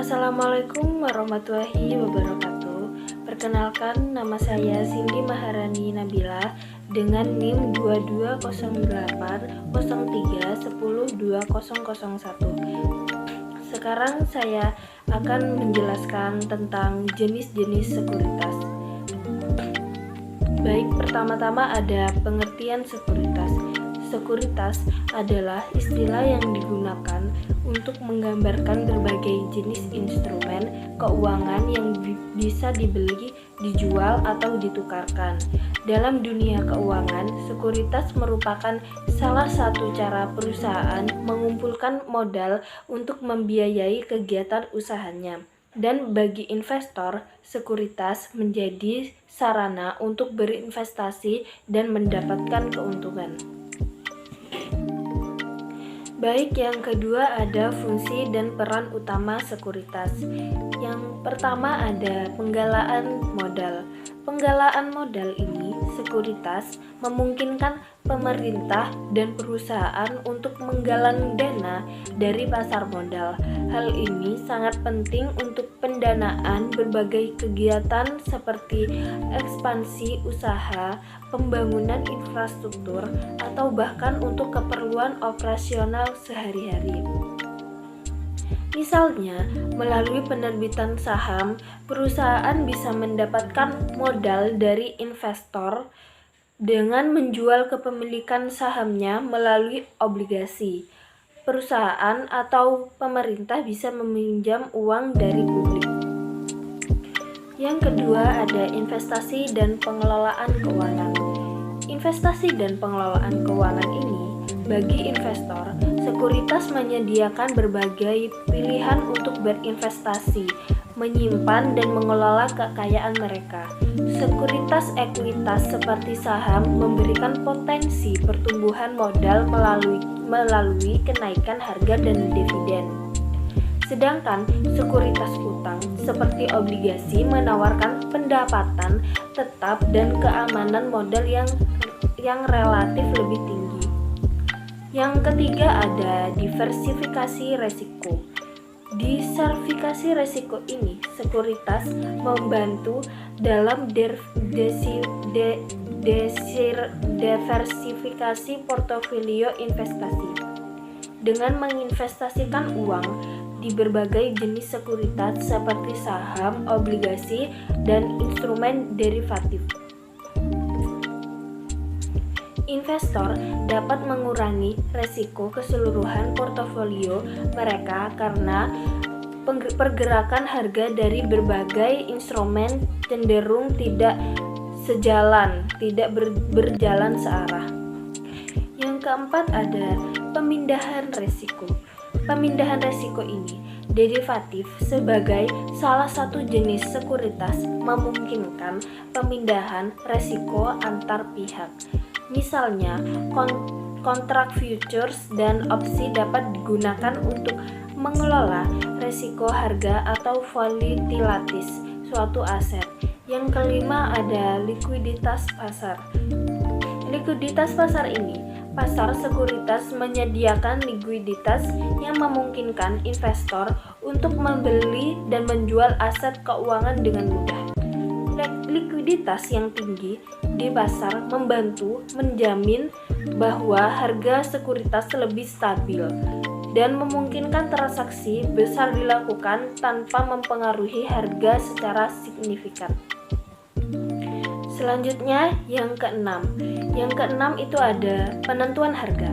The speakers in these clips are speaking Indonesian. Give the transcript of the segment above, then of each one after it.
Assalamualaikum warahmatullahi wabarakatuh. Perkenalkan, nama saya Cindy Maharani Nabila dengan NIM 220803102001. Sekarang saya akan menjelaskan tentang jenis-jenis sekuritas. Baik, pertama-tama ada pengertian sekuritas. Sekuritas adalah istilah yang digunakan untuk menggambarkan berbagai jenis instrumen keuangan yang bisa dibeli, dijual, atau ditukarkan. Dalam dunia keuangan, sekuritas merupakan salah satu cara perusahaan mengumpulkan modal untuk membiayai kegiatan usahanya. Dan bagi investor, sekuritas menjadi sarana untuk berinvestasi dan mendapatkan keuntungan. Baik, yang kedua ada fungsi dan peran utama sekuritas. Yang pertama ada penggalaan modal. Penggalaan modal ini, sekuritas memungkinkan pemerintah dan perusahaan untuk menggalang dana dari pasar modal. Hal ini sangat penting untuk pendanaan berbagai kegiatan seperti ekspansi usaha, pembangunan infrastruktur, atau bahkan untuk keperluan operasional sehari-hari. Misalnya, melalui penerbitan saham, perusahaan bisa mendapatkan modal dari investor dengan menjual kepemilikan sahamnya melalui obligasi. Perusahaan atau pemerintah bisa meminjam uang dari publik. Yang kedua ada investasi dan pengelolaan keuangan. Investasi dan pengelolaan keuangan ini bagi investor, sekuritas menyediakan berbagai pilihan untuk berinvestasi, menyimpan dan mengelola kekayaan mereka. Sekuritas ekuitas seperti saham memberikan potensi pertumbuhan modal melalui kenaikan harga dan dividen. Sedangkan sekuritas utang seperti obligasi menawarkan pendapatan tetap dan keamanan modal yang relatif lebih tinggi. Yang ketiga ada diversifikasi resiko. Diversifikasi resiko ini, sekuritas membantu dalam diversifikasi portofolio investasi. Dengan menginvestasikan uang di berbagai jenis sekuritas seperti saham, obligasi, dan instrumen derivatif, investor dapat mengurangi resiko keseluruhan portofolio mereka karena pergerakan harga dari berbagai instrumen cenderung tidak berjalan searah. Yang keempat ada pemindahan resiko. Pemindahan resiko ini derivatif sebagai salah satu jenis sekuritas memungkinkan pemindahan resiko antar pihak. Misalnya, kontrak futures dan opsi dapat digunakan untuk mengelola resiko harga atau volatilitas suatu aset. Yang kelima ada likuiditas pasar. Likuiditas pasar ini, pasar sekuritas menyediakan likuiditas yang memungkinkan investor untuk membeli dan menjual aset keuangan dengan mudah. Likuiditas yang tinggi di pasar membantu menjamin bahwa harga sekuritas lebih stabil dan memungkinkan transaksi besar dilakukan tanpa mempengaruhi harga secara signifikan. Selanjutnya yang keenam. Yang keenam itu ada penentuan harga.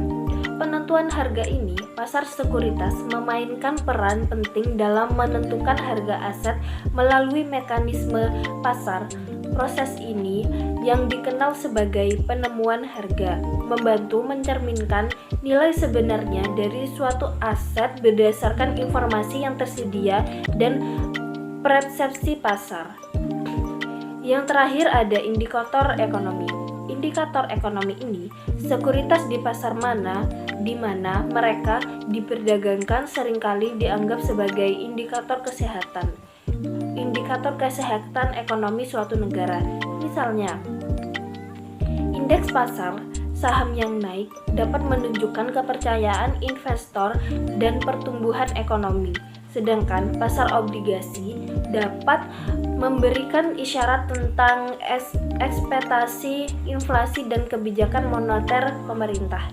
Penentuan harga ini, pasar sekuritas memainkan peran penting dalam menentukan harga aset melalui mekanisme pasar. Proses ini yang dikenal sebagai penemuan harga, membantu mencerminkan nilai sebenarnya dari suatu aset berdasarkan informasi yang tersedia dan persepsi pasar. Yang terakhir ada indikator ekonomi. Indikator ekonomi ini sekuritas di pasar di mana mereka diperdagangkan seringkali dianggap sebagai indikator kesehatan ekonomi suatu negara. Misalnya, indeks pasar saham yang naik dapat menunjukkan kepercayaan investor dan pertumbuhan ekonomi. Sedangkan pasar obligasi dapat memberikan isyarat tentang ekspektasi inflasi dan kebijakan moneter pemerintah.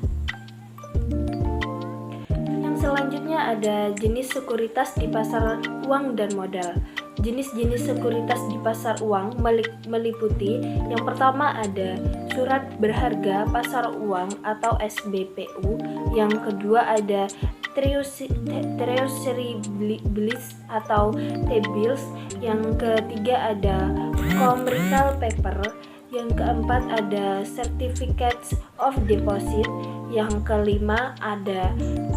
Yang selanjutnya ada jenis sekuritas di pasar uang dan modal. Jenis-jenis sekuritas di pasar uang meliputi yang pertama ada surat berharga pasar uang atau SBPU, yang kedua ada Treasury bills atau T-bills, yang ketiga ada commercial paper, yang keempat ada certificates of deposit, yang kelima ada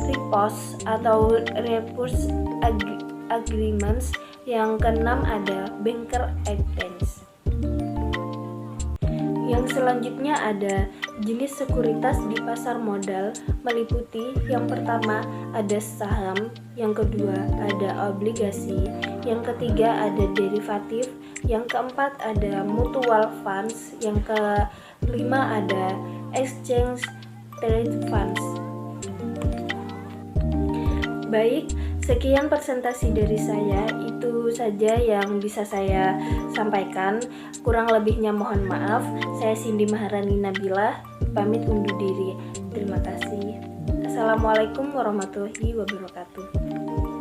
repos atau repurchase agreements, yang keenam ada banker advance. Yang selanjutnya ada jenis sekuritas di pasar modal meliputi yang pertama ada saham, yang kedua ada obligasi, yang ketiga ada derivatif, yang keempat ada mutual funds, yang kelima ada exchange trade funds. Baik, sekian presentasi dari saya, itu saja yang bisa saya sampaikan. Kurang lebihnya mohon maaf. Saya Cindy Maharani Nabila, pamit undur diri. Terima kasih. Assalamualaikum warahmatullahi wabarakatuh.